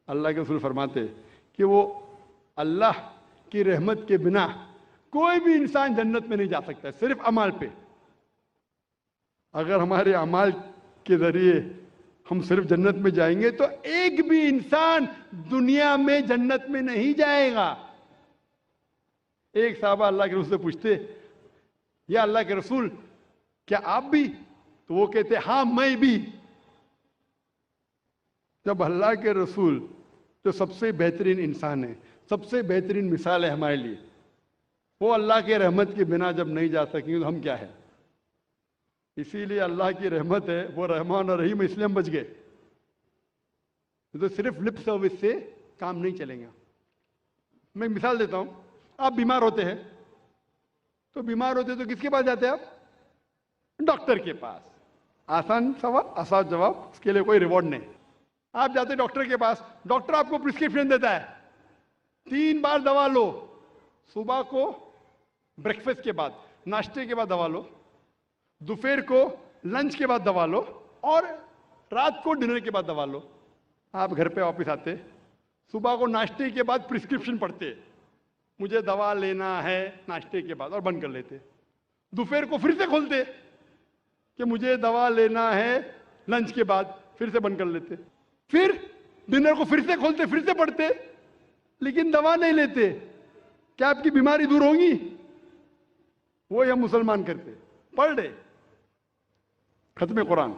اللہ کے رسول فرماتے کہ وہ اللہ کی رحمت کے بنا کوئی بھی انسان جنت میں نہیں جا سکتا، صرف اعمال پہ۔ اگر ہمارے اعمال کے ذریعے ہم صرف جنت میں جائیں گے تو ایک بھی انسان دنیا میں جنت میں نہیں جائے گا۔ ایک صحابہ اللہ کے رسول سے پوچھتے، یا اللہ کے رسول کیا آپ بھی؟ تو وہ کہتے ہاں میں بھی۔ جب اللہ کے رسول جو سب سے بہترین انسان ہے، سب سے بہترین مثال ہے ہمارے لیے، وہ اللہ کے رحمت کے بنا جب نہیں جا سکیں تو ہم کیا ہے؟ اسی لیے اللہ کی رحمت ہے، وہ رحمان اور رحیم، اس لیے ہم بچ گئے۔ تو صرف لپ سروس سے کام نہیں چلیں گا۔ میں مثال دیتا ہوں، آپ بیمار ہوتے ہیں تو بیمار ہوتے تو کس کے پاس جاتے ہیں آپ؟ ڈاکٹر کے پاس۔ آسان سوال، آسان جواب، اس کے لیے کوئی ریوارڈ نہیں۔ آپ جاتے ڈاکٹر کے پاس، ڈاکٹر آپ کو پرسکرپشن دیتا ہے، 3 بار دوا لو، صبح کو بریکفاسٹ کے بعد، ناشتے کے بعد دوا لو، دوپہر کو لنچ کے بعد دوا لو، اور رات کو ڈنر کے بعد دوا لو۔ آپ گھر پہ واپس آتے، صبح کو ناشتے کے بعد پرسکرپشن پڑھتے، مجھے دوا لینا ہے ناشتے کے بعد، اور بند کر لیتے۔ دوپہر کو پھر سے کھولتے کہ مجھے دوا لینا ہے لنچ کے بعد، پھر سے بند کر لیتے۔ پھر ڈنر کو پھر سے کھولتے، پھر سے پڑھتے، لیکن دوا نہیں لیتے۔ کیا آپ کی بیماری دور ہوگی؟ وہ ہم مسلمان کرتے، پڑھ لے ختم قرآن،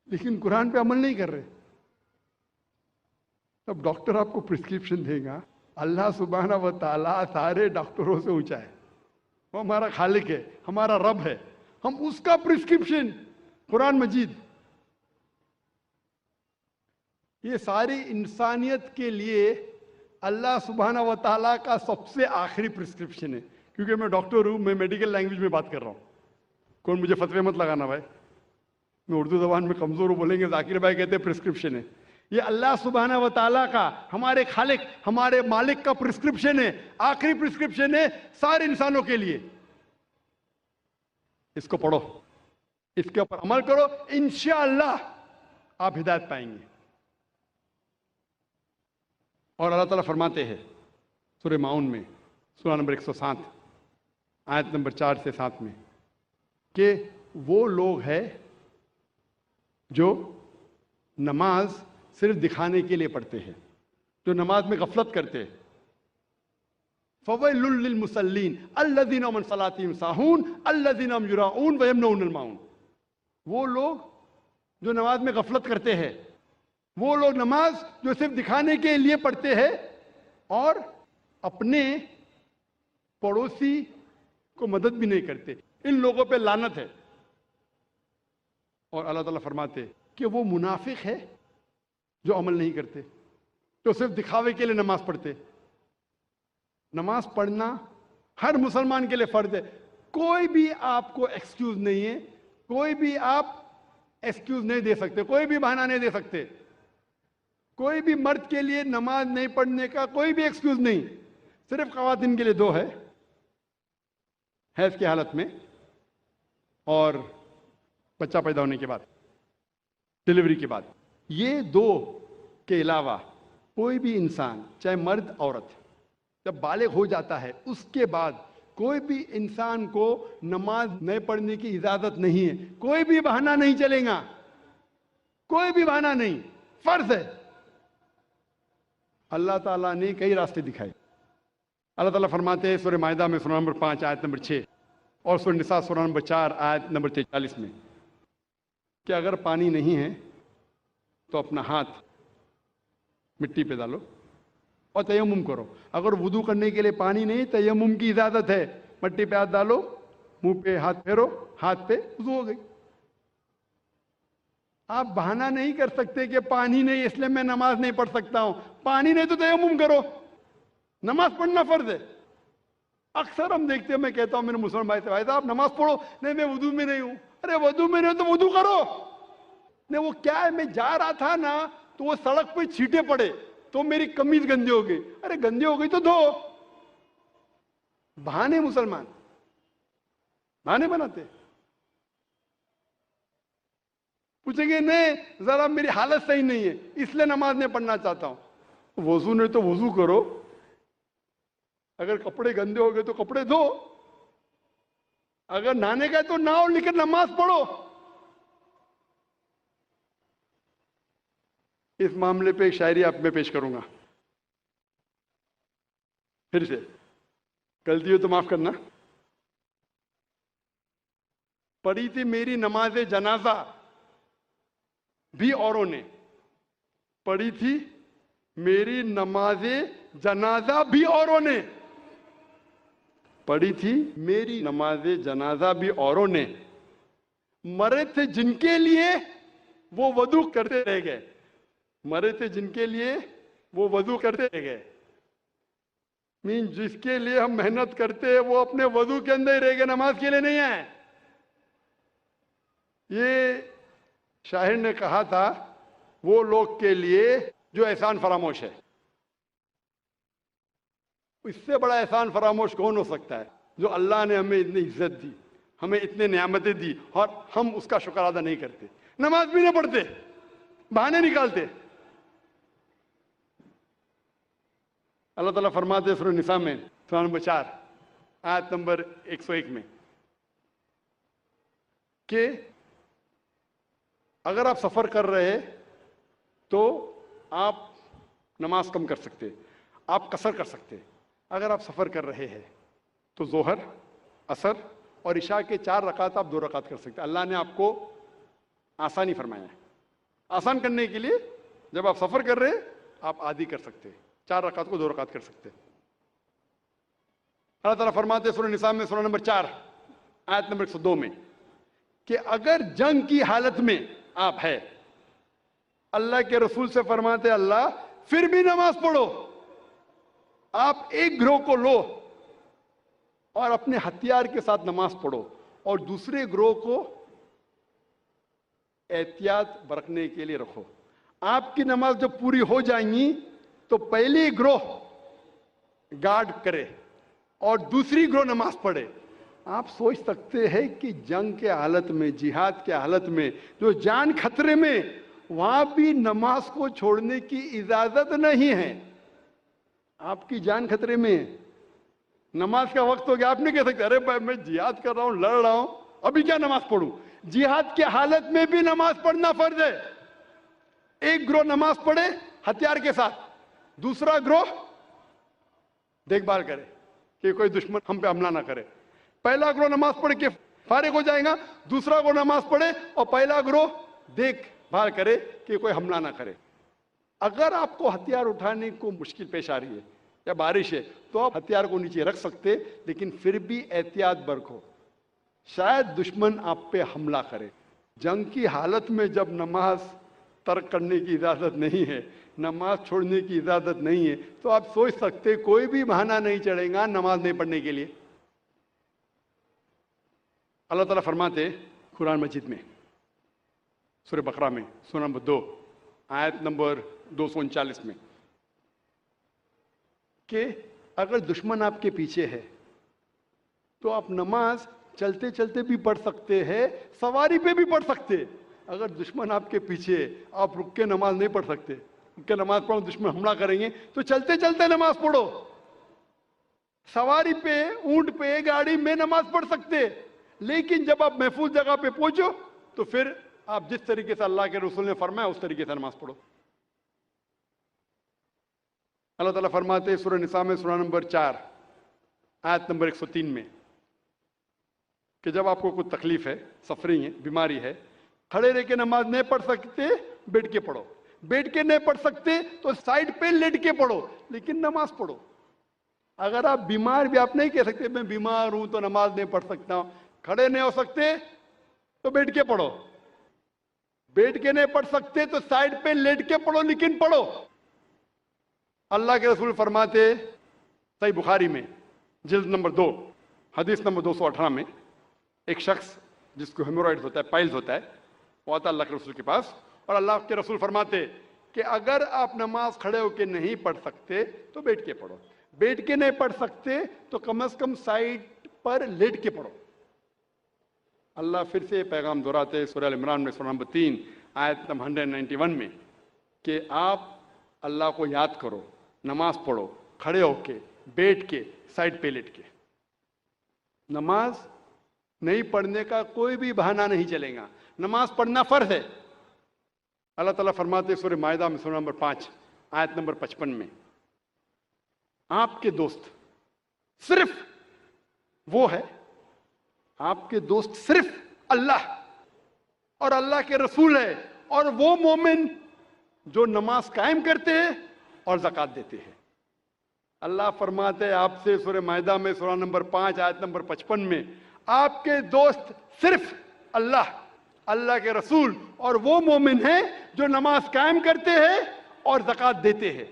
لیکن قرآن پہ عمل نہیں کر رہے۔ اب ڈاکٹر آپ کو پرسکرپشن دے گا، اللہ سبحانہ و تعالیٰ سارے ڈاکٹروں سے اونچا ہے، وہ ہمارا خالق ہے، ہمارا رب ہے، ہم اس کا پرسکرپشن قرآن مجید، یہ ساری انسانیت کے لیے اللہ سبحانہ و تعالیٰ کا سب سے آخری پرسکرپشن ہے۔ کیونکہ میں ڈاکٹر ہوں، میں میڈیکل لینگویج میں بات کر رہا ہوں، کون مجھے فتوے مت لگانا بھائی، میں اردو زبان میں کمزور ہوں، بولیں گے ذاکر بھائی کہتے ہیں پرسکرپشن ہے۔ یہ اللہ سبحانہ و تعالیٰ کا، ہمارے خالق، ہمارے مالک کا پرسکرپشن ہے، آخری پرسکرپشن ہے سارے انسانوں کے لیے۔ اس کو پڑھو، اس کے اوپر عمل کرو، انشاءاللہ آپ ہدایت پائیں گے۔ اور اللہ تعالیٰ فرماتے ہیں سورہ ماؤن میں، سورہ نمبر 107 آیت نمبر 4 سے 7 میں، کہ وہ لوگ ہیں جو نماز صرف دکھانے کے لیے پڑھتے ہیں، جو نماز میں غفلت کرتے ہیں۔ فَوَيْلٌ لِّلْمُصَلِّينَ الَّذِينَ هُمْ عَنْ صَلَاتِهِمْ سَاهُونَ الَّذِينَ هُمْ يُرَاءُونَ وَيَمْنَعُونَ الْمَاعُونَ۔ وہ لوگ جو نماز میں غفلت کرتے ہیں، وہ لوگ نماز جو صرف دکھانے کے لیے پڑھتے ہیں اور اپنے پڑوسی کو مدد بھی نہیں کرتے، ان لوگوں پہ لعنت ہے۔ اور اللہ تعالیٰ فرماتے کہ وہ منافق ہے جو عمل نہیں کرتے، جو صرف دکھاوے کے لیے نماز پڑھتے۔ نماز پڑھنا ہر مسلمان کے لیے فرض ہے، کوئی بھی آپ کو ایکسکیوز نہیں ہے، کوئی بھی آپ ایکسکیوز نہیں دے سکتے، کوئی بھی بہانہ نہیں دے سکتے، کوئی بھی مرد کے لیے نماز نہیں پڑھنے کا کوئی بھی ایکسکیوز نہیں۔ صرف خواتین کے لیے 2 ہے، حیض کی حالت میں اور بچہ پیدا ہونے کے بعد، ڈلیوری کے بعد۔ یہ 2 کے علاوہ کوئی بھی انسان، چاہے مرد عورت، جب بالغ ہو جاتا ہے اس کے بعد کوئی بھی انسان کو نماز نہیں پڑھنے کی اجازت نہیں ہے، کوئی بھی بہانہ نہیں چلے گا، کوئی بھی بہانہ نہیں، فرض ہے۔ اللہ تعالیٰ نے کئی راستے دکھائے۔ اللہ تعالیٰ فرماتے ہیں سورہ مائدہ میں سورہ نمبر 5 آیت نمبر 6 اور سورہ نساء سورہ نمبر 4 آیت نمبر 43 میں کہ اگر پانی نہیں ہے تو اپنا ہاتھ مٹی پہ ڈالو اور تیمم کرو۔ اگر وضو کرنے کے لیے پانی نہیں، تیمم کی اجازت ہے، مٹی پہ ہاتھ ڈالو، منہ پہ ہاتھ پھیرو، ہاتھ پہ وضو ہو گئی۔ آپ بہانہ نہیں کر سکتے کہ پانی نہیں اس لیے میں نماز نہیں پڑھ سکتا ہوں، پانی نہیں تو تیمم کرو، نماز پڑھنا فرض ہے۔ اکثر ہم دیکھتے ہیں، میں کہتا ہوں میرے مسلمان بھائی سے، بھائی صاحب نماز پڑھو، نہیں میں وضو میں نہیں ہوں۔ ارے وضو میں نہیں ہوں تو وضو کرو۔ نہیں وہ کیا ہے، میں جا رہا تھا نا تو وہ سڑک پہ چھینٹے پڑے تو میری قمیض گندی ہو گئی۔ ارے گندی ہو گئی تو دھو۔ بہانے مسلمان بہانے بناتے۔ پوچھیں گے نہیں ذرا میری حالت صحیح نہیں ہے اس لیے نماز نہیں پڑھنا چاہتا ہوں. وضو نہیں تو وضو کرو, اگر کپڑے گندے ہو گئے تو کپڑے دھو, اگر نہانے کا ہے تو نہاؤ لیکن نماز پڑھو. اس معاملے پہ ایک شاعری آپ میں پیش کروں گا, پھر سے غلطی ہو تو معاف کرنا. پڑھی تھی میری نماز جنازہ بھی اوروں نے, پڑھی تھی میری نماز جنازہ بھی اوروں نے, پڑھی تھی میری نماز جنازہ بھی اوروں نے, مرے تھے جن کے لیے وہ وضو کرتے رہ گئے, مرے تھے جن کے لیے وہ وضو کرتے رہ گئے. جس کے لیے ہم محنت کرتے وہ اپنے وضو کے اندر ہی رہ گئے, نماز کے لیے نہیں آئے. یہ شاعر نے کہا تھا وہ لوگ کے لیے جو احسان فراموش ہے. اس سے بڑا احسان فراموش کون ہو سکتا ہے جو اللہ نے ہمیں اتنی عزت دی, ہمیں اتنے نعمتیں دی اور ہم اس کا شکر ادا نہیں کرتے, نماز بھی نہیں پڑھتے, بہانے نکالتے. اللہ تعالیٰ فرماتے سورہ نساء میں سورہ نمبر 4 آیت نمبر 101 میں کہ اگر آپ سفر کر رہے تو آپ نماز کم کر سکتے, آپ قصر کر سکتے. اگر آپ سفر کر رہے ہیں تو ظہر, عصر اور عشاء کے 4 رکعت آپ 2 رکعت کر سکتے. اللہ نے آپ کو آسانی فرمایا ہے. آسان کرنے کے لیے جب آپ سفر کر رہے آپ آدھی کر سکتے, 4 رکعت کو 2 رکعت کر سکتے. اللہ تعالیٰ فرماتے سورہ نساء میں سورہ نمبر 4 آیت نمبر 102 میں کہ اگر جنگ کی حالت میں آپ ہے, اللہ کے رسول سے فرماتے اللہ پھر بھی نماز پڑھو. آپ ایک گروہ کو لو اور اپنے ہتھیار کے ساتھ نماز پڑھو اور دوسرے گروہ کو احتیاط برتنے کے لیے رکھو. آپ کی نماز جب پوری ہو جائیں گی تو پہلی گروہ گارڈ کرے اور دوسری گروہ نماز پڑھے. آپ سوچ سکتے ہیں کہ جنگ کے حالت میں, جہاد کے حالت میں, جو جان خطرے میں, وہاں بھی نماز کو چھوڑنے کی اجازت نہیں ہے. آپ کی جان خطرے میں, نماز کا وقت ہو گیا, آپ نہیں کہہ سکتے ارے بھائی میں جہاد کر رہا ہوں, لڑ رہا ہوں, ابھی کیا نماز پڑھوں. جہاد کی حالت میں بھی نماز پڑھنا فرض ہے. ایک گروہ نماز پڑھے ہتھیار کے ساتھ, دوسرا گروہ دیکھ بھال کرے کہ کوئی دشمن ہم پہ حملہ نہ کرے. پہلا گروہ نماز پڑھ کے فارغ ہو جائے گا, دوسرا گروہ نماز پڑھے اور پہلا گروہ دیکھ بھال کرے کہ کوئی حملہ نہ کرے. اگر آپ کو ہتھیار اٹھانے کو مشکل پیش آ رہی ہے یا بارش ہے تو آپ ہتھیار کو نیچے رکھ سکتے, لیکن پھر بھی احتیاط برتو, شاید دشمن آپ پہ حملہ کرے. جنگ کی حالت میں جب نماز ترک کرنے کی اجازت نہیں ہے, نماز چھوڑنے کی اجازت نہیں ہے, تو آپ سوچ سکتے کوئی بھی بہانہ نہیں چڑھے گا نماز نہیں پڑھنے کے لیے. اللہ تعالیٰ فرماتے قرآن مجید میں سورہ بقرہ میں سورہ نمبر 2 آیت نمبر 239 میں کہ اگر دشمن آپ کے پیچھے ہے تو آپ نماز چلتے چلتے بھی پڑھ سکتے ہیں, سواری پہ بھی پڑھ سکتے. اگر دشمن آپ کے پیچھے آپ رک کے نماز نہیں پڑھ سکتے, رک کے نماز پڑھو دشمن حملہ کریں گے, تو چلتے چلتے نماز پڑھو. سواری پہ, اونٹ پہ, گاڑی میں نماز پڑھ سکتے, لیکن جب آپ محفوظ جگہ پہ پہنچو تو پھر آپ جس طریقے سے اللہ کے رسول نے فرمایا اس طریقے سے نماز پڑھو. اللہ تعالیٰ فرماتے سورہ نساء میں سورہ نمبر 4 آیت نمبر 103 میں کہ جب آپ کو کوئی تکلیف ہے, سفرنگ ہے, بیماری ہے, کھڑے رہ کے نماز نہیں پڑھ سکتے بیٹھ کے پڑھو, بیٹھ کے نہیں پڑھ سکتے تو سائڈ پہ لیٹ کے پڑھو, لیکن نماز پڑھو. اگر آپ بیمار بھی, آپ نہیں کہہ سکتے میں بیمار ہوں تو نماز نہیں پڑھ سکتا ہوں, کھڑے نہیں ہو سکتے تو بیٹھ کے پڑھو, بیٹھ کے نہیں پڑھ سکتے تو سائڈ پہ لیٹ کے پڑھو, لیکن پڑھو. اللہ کے رسول فرماتے صحیح بخاری میں جلد نمبر 2 حدیث نمبر 218 میں ایک شخص جس کو ہیمورائڈز ہوتا ہے, پائلز ہوتا ہے, وہ آتا اللہ کے رسول کے پاس, اور اللہ کے رسول فرماتے کہ اگر آپ نماز کھڑے ہو کے نہیں پڑھ سکتے تو بیٹھ کے پڑھو, بیٹھ کے نہیں پڑھ سکتے تو کم از کم سائڈ پر لیٹ کے پڑھو. اللہ پھر سے پیغام دہراتے سورہ ال عمران میں سورہ نمبر 3 آیت نمبر 191 میں کہ آپ اللہ کو یاد کرو، نماز پڑھو کھڑے ہو کے، بیٹھ کے، سائڈ پہ لیٹ کے۔ نماز نہیں پڑھنے کا کوئی بھی بہانہ نہیں چلے گا، نماز پڑھنا فرض ہے۔ اللہ تعالیٰ فرماتے سورہ مائدہ میں سورہ نمبر 5 آیت نمبر 55 میں، آپ کے دوست صرف وہ ہے، آپ کے دوست صرف اللہ اور اللہ کے رسول ہے، اور وہ مومن جو نماز قائم کرتے ہیں اور زکوٰۃ دیتے ہیں۔ اللہ فرماتے ہیں آپ سے سورہ مائدہ میں سورہ نمبر 5 آیت نمبر 55 میں، آپ کے دوست صرف اللہ، اللہ کے رسول اور وہ مومن ہیں جو نماز قائم کرتے ہیں اور زکوٰۃ دیتے ہیں۔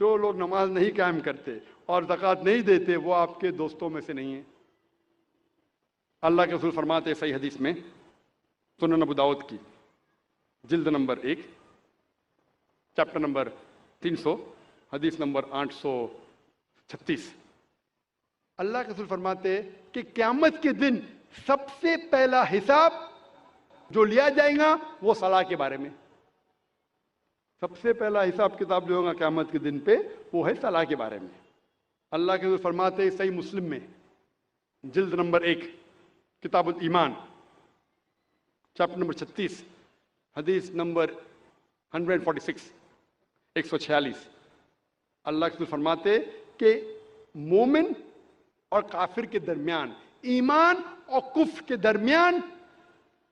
جو لوگ نماز نہیں قائم کرتے اور زکوٰۃ نہیں دیتے وہ آپ کے دوستوں میں سے نہیں ہیں۔ اللہ کے رسول فرماتے ہیں صحیح حدیث میں، سنن ابو داؤد کی جلد نمبر 1 چیپٹر نمبر 300 حدیث نمبر 836، اللہ کے رسول فرماتے ہیں کہ قیامت کے دن سب سے پہلا حساب جو لیا جائے گا وہ صلاح کے بارے میں۔ سب سے پہلا حساب کتاب جو ہوگا قیامت کے دن پہ وہ ہے صلاح کے بارے میں۔ اللہ کے رسول فرماتے ہیں صحیح مسلم میں جلد نمبر 1 کتاب الایمان چیپٹر نمبر 36 حدیث نمبر 146 146، اللہ کے رسول فرماتے کہ مومن اور کافر کے درمیان، ایمان اور کفر کے درمیان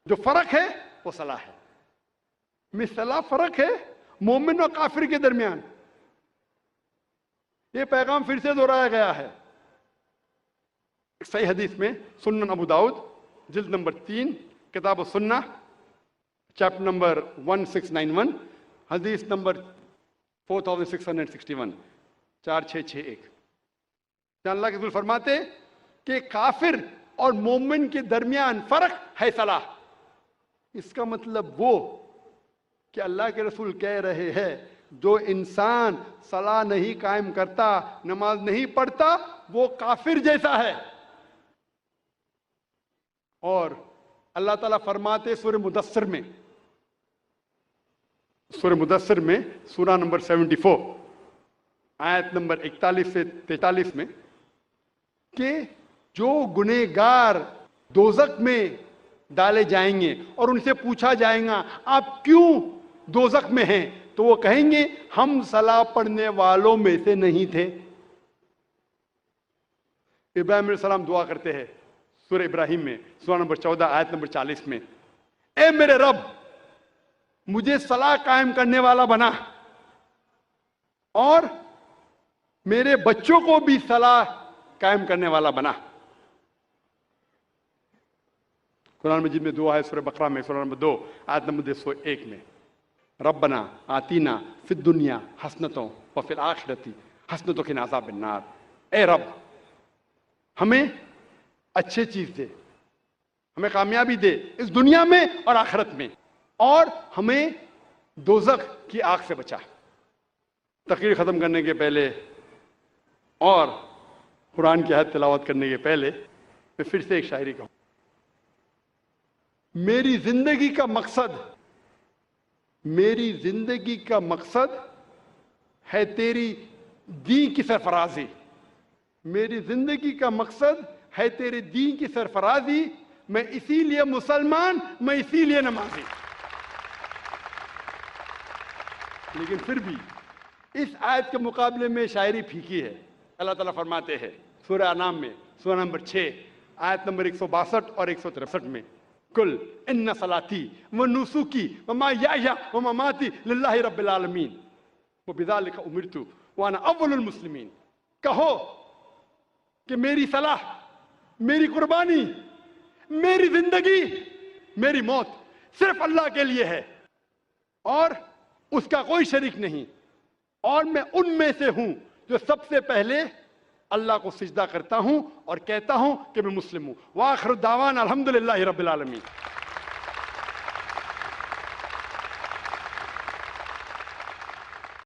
جو فرق ہے وہ صلاح ہے۔ مثلا فرق ہے مومن اور کافر کے درمیان۔ یہ پیغام پھر سے دہرایا گیا ہے صحیح حدیث میں، سنن ابو داؤد جلد نمبر 3 کتاب السنہ چیپٹر نمبر 1691 حدیث نمبر 4661 4661۔ اللہ کے رسول فرماتے کہ کافر اور مومن کے درمیان فرق ہے صلاح۔ اس کا مطلب وہ کہ اللہ کے رسول کہہ رہے ہیں جو انسان صلاح نہیں قائم کرتا، نماز نہیں پڑھتا، وہ کافر جیسا ہے۔ اور اللہ تعالیٰ فرماتے سورہ مدثر میں، سورہ مدثر میں سورہ نمبر 74 آیت نمبر 41 سے 43 میں کہ جو گنہگار دوزخ میں ڈالے جائیں گے اور ان سے پوچھا جائے گا آپ کیوں دوزخ میں ہیں، تو وہ کہیں گے ہم صلاح پڑھنے والوں میں سے نہیں تھے۔ ابراہیم علیہ السلام دعا کرتے ہیں سورہ ابراہیم میں سورہ نمبر 14 آیت نمبر 40 میں، اے میرے رب مجھے صلاح قائم کرنے والا بنا اور میرے بچوں کو بھی صلاح قائم کرنے والا بنا۔ قرآن مجید میں دعا ہے سورہ بقرہ میں سورہ نمبر 2 آیت نمبر 201 میں، ربنا آتینا فی الدنیا حسنتوں وفی الآخرتی حسنتوں وقنا عذاب النار۔ اے رب ہمیں اچھے چیز دے، ہمیں کامیابی دے اس دنیا میں اور آخرت میں، اور ہمیں دوزخ کی آگ سے بچا۔ تقریر ختم کرنے کے پہلے اور قرآن کی آیت تلاوت کرنے کے پہلے میں پھر سے ایک شاعری کہوں، میری زندگی کا مقصد، میری زندگی کا مقصد ہے تیری دین کی سرفرازی، میری زندگی کا مقصد ہے تیرے دین کی سرفرازی، میں اسی لیے مسلمان، میں اسی لیے نمازی۔ لیکن پھر بھی اس آیت کے مقابلے میں شاعری پھیکی ہے۔ اللہ تعالیٰ فرماتے ہیں سورہ انعام میں سورہ نمبر 6 آیت نمبر 162 اور 163 میں، کل ان صلاتی و نسکی و محیای و مماتی للہ رب العالمین وبذالک امرت وانا اول المسلمین۔ کہو کہ میری صلاح، میری قربانی، میری زندگی، میری موت صرف اللہ کے لیے ہے اور اس کا کوئی شریک نہیں، اور میں ان میں سے ہوں جو سب سے پہلے اللہ کو سجدہ کرتا ہوں اور کہتا ہوں کہ میں مسلم ہوں۔ وآخر دعوانا الحمدللہ رب العالمین۔